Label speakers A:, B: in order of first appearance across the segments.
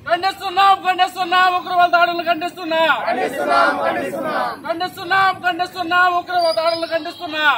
A: ఖండిస్తున్నాం ఖండిస్తున్నాం ఉగ్రవాద దాడులను ఖండిస్తున్నాం ఉగ్రవాద దాడులను ఖండిస్తున్నాం.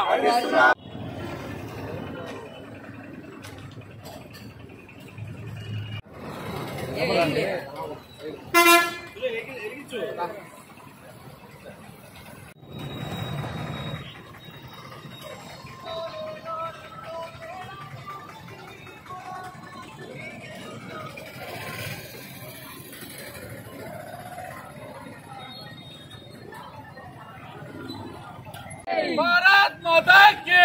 A: భారత్ మాతా కీ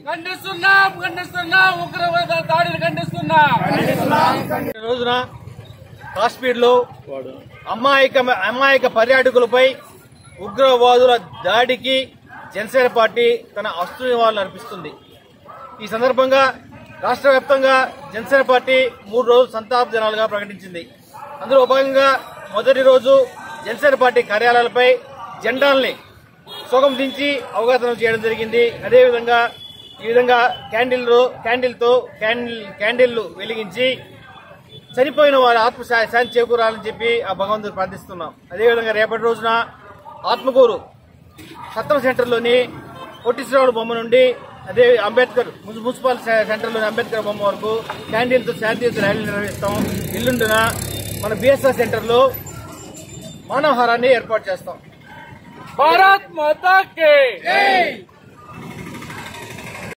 A: ఖండిస్తున్నాం ఉగ్రవాద దాడిని ఖండిస్తున్నాం.
B: ఈ రోజున కాశ్మీర్ లో అమాయక పర్యాటకులపై ఉగ్రవాదుల దాడికి జనసేన పార్టీ తన అస్తు నివాళులు అర్పిస్తుంది. ఈ సందర్భంగా రాష్ట్ర వ్యాప్తంగా జనసేన పార్టీ 3 రోజుల సంతాప దినాలుగా ప్రకటించింది. అందులో భాగంగా మొదటి రోజు జనసేన పార్టీ కార్యాలయాలపై జెండాల్ని సొగం దించి అవగాహన చేయడం జరిగింది. అదేవిధంగా ఈ విధంగా క్యాండిళ్లు వెలిగించి చనిపోయిన వారి ఆత్మ శాంతి చేకూరాలని చెప్పి ఆ భగవంతుడు ప్రార్థిస్తున్నాం. అదేవిధంగా రేపటి రోజున ఆత్మకూరు సత్రం సెంటర్లోని పొట్టి శ్రీరాములు బొమ్మ నుండి అదే అంబేద్కర్ మున్సిపల్ సెంటర్లోని అంబేద్కర్ బొమ్మ వరకు క్యాండిల్తో శాంతియుత ర్యాలీ నిర్వహిస్తాం. ఎల్లుండిన మన బిఎస్ఆర్ సెంటర్లో మానవహారాన్ని ఏర్పాటు చేస్తాం.
A: భారత్ మాతా కీ